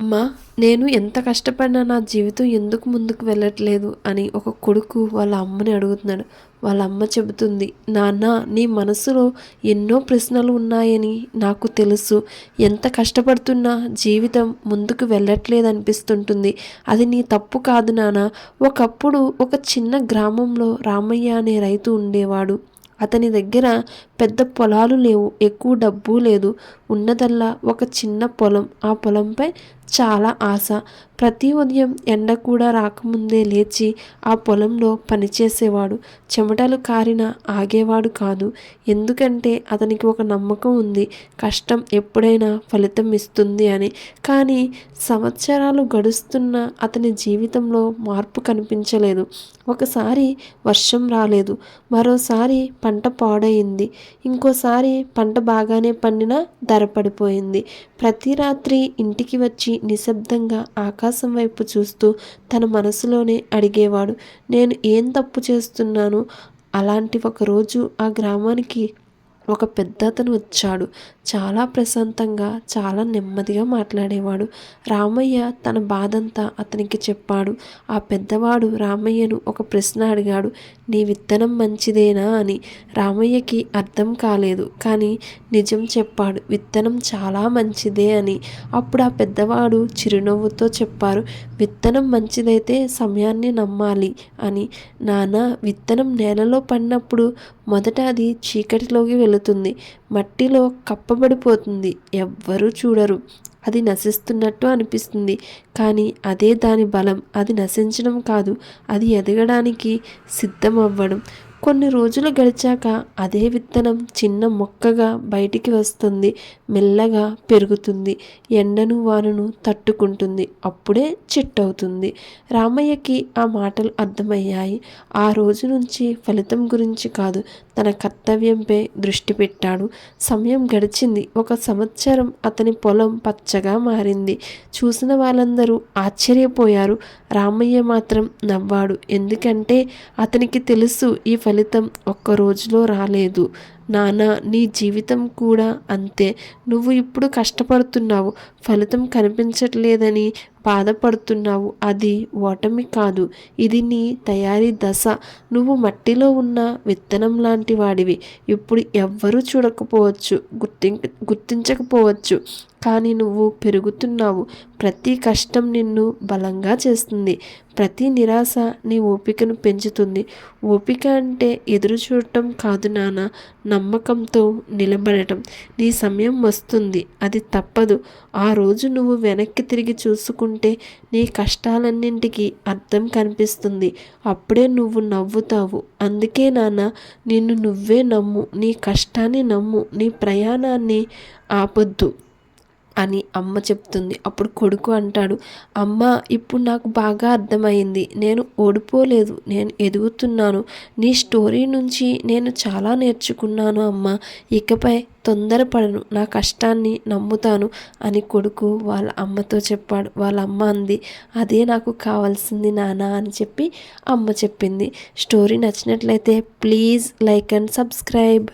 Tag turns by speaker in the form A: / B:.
A: అమ్మా, నేను ఎంత కష్టపడినా నా జీవితం ఎందుకు ముందుకు వెళ్ళట్లేదు అని ఒక కొడుకు వాళ్ళ అమ్మని అడుగుతున్నాడు. వాళ్ళ అమ్మ చెబుతుంది, నాన్న, నీ మనసులో ఎన్నో ప్రశ్నలు ఉన్నాయని నాకు తెలుసు. ఎంత కష్టపడుతున్నా జీవితం ముందుకు వెళ్ళట్లేదు అనిపిస్తుంటుంది. అది నీ తప్పు కాదు నాన్న. ఒకప్పుడు ఒక చిన్న గ్రామంలో రామయ్య అనే రైతు ఉండేవాడు. అతని దగ్గర పెద్ద పొలాలు లేవు, ఎక్కువ డబ్బు లేదు. ఉన్నదల్లా ఒక చిన్న పొలం. ఆ పొలంపై చాలా ఆశ. ప్రతి ఉదయం ఎండ కూడా రాకముందే లేచి ఆ పొలంలో పనిచేసేవాడు. చెమటలు కారిన ఆగేవాడు కాదు. ఎందుకంటే అతనికి ఒక నమ్మకం ఉంది, కష్టం ఎప్పుడైనా ఫలితం ఇస్తుంది అని. కానీ సంవత్సరాలు గడుస్తున్న అతని జీవితంలో మార్పు కనిపించలేదు. ఒకసారి వర్షం రాలేదు, మరోసారి పంట పాడైంది, ఇంకోసారి పంట బాగానే పండినా ధర పడిపోయింది. ప్రతి రాత్రి ఇంటికి వచ్చి నిశ్శబ్దంగా ఆకాశం వైపు చూస్తూ తన మనసులోనే అడిగేవాడు, నేను ఏం తప్పు చేస్తున్నాను? అలాంటి ఒక రోజు ఆ గ్రామానికి ఒక పెద్దతను వచ్చాడు. చాలా ప్రశాంతంగా, చాలా నెమ్మదిగా మాట్లాడేవాడు. రామయ్య తన బాధంతా అతనికి చెప్పాడు. ఆ పెద్దవాడు రామయ్యను ఒక ప్రశ్న అడిగాడు, నీ విత్తనం మంచిదేనా అని. రామయ్యకి అర్థం కాలేదు, కానీ నిజం చెప్పాడు, విత్తనం చాలా మంచిదే అని. అప్పుడు ఆ పెద్దవాడు చిరునవ్వుతో చెప్పారు, విత్తనం మంచిదైతే సమయాన్ని నమ్మాలి అని. నాన్న, విత్తనం నేలలో పడినప్పుడు మొదట అది చీకటిలోకి వెళుతుంది, మట్టిలో కప్పబడిపోతుంది, ఎవ్వరూ చూడరు. అది నశిస్తున్నట్టు అనిపిస్తుంది, కానీ అదే దాని బలం. అది నశించడం కాదు, అది ఎదగడానికి సిద్ధమవ్వడం. కొన్ని రోజులు గడిచాక అదే విత్తనం చిన్న మొక్కగా బయటికి వస్తుంది, మెల్లగా పెరుగుతుంది, ఎండను వానను తట్టుకుంటుంది, అప్పుడే చెట్టు అవుతుంది. రామయ్యకి ఆ మాటలు అర్థమయ్యాయి. ఆ రోజు నుంచి ఫలితం గురించి కాదు, తన కర్తవ్యంపై దృష్టి పెట్టాడు. సమయం గడిచింది. 1 సంవత్సరం అతని పొలం పచ్చగా మారింది. చూసిన వాళ్ళందరూ ఆశ్చర్యపోయారు. రామయ్య మాత్రం నవ్వాడు. ఎందుకంటే అతనికి తెలుసు, ఈ ఫలితం ఒక్క రోజులో రాలేదు. నాన్న, నీ జీవితం కూడా అంతే. నువ్వు ఇప్పుడు కష్టపడుతున్నావు, ఫలితం కనిపించట్లేదని బాధపడుతున్నావు. అది ఓటమి కాదు, ఇది నీ తయారీ దశ. నువ్వు మట్టిలో ఉన్న విత్తనం లాంటి వాడివి. ఇప్పుడు ఎవ్వరూ చూడకపోవచ్చు, గుర్తించకపోవచ్చు, కానీ నువ్వు పెరుగుతున్నావు. ప్రతి కష్టం నిన్ను బలంగా చేస్తుంది. ప్రతి నిరాశ నీ ఓపికను పెంచుతుంది. ఓపిక అంటే ఎదురు చూడటం కాదు నాన్న, నమ్మకంతో నిలబడటం. నీ సమయం వస్తుంది, అది తప్పదు. ఆ రోజు నువ్వు వెనక్కి తిరిగి చూసుకుంటే నీ కష్టాలన్నింటికీ అర్థం కనిపిస్తుంది. అప్పుడే నువ్వు నవ్వుతావు. అందుకే నాన్న, నిన్ను నువ్వే నమ్ము, నీ కష్టాన్ని నమ్ము, నీ ప్రయాణాన్ని ఆపొద్దు అని అమ్మ చెప్తుంది. అప్పుడు కొడుకు అంటాడు, అమ్మ, ఇప్పుడు నాకు బాగా అర్థమైంది. నేను ఓడిపోలేదు, నేను ఎదుగుతున్నాను. నీ స్టోరీ నుంచి నేను చాలా నేర్చుకున్నాను అమ్మ. ఇకపై తొందరపడను, నా కష్టాన్ని నమ్ముతాను అని కొడుకు వాళ్ళ అమ్మతో చెప్పాడు. వాళ్ళ అమ్మ అంది, అదే నాకు కావాల్సింది నాన్న అని చెప్పి అమ్మ చెప్పింది. స్టోరీ నచ్చినట్లయితే ప్లీజ్ లైక్ అండ్ సబ్స్క్రైబ్.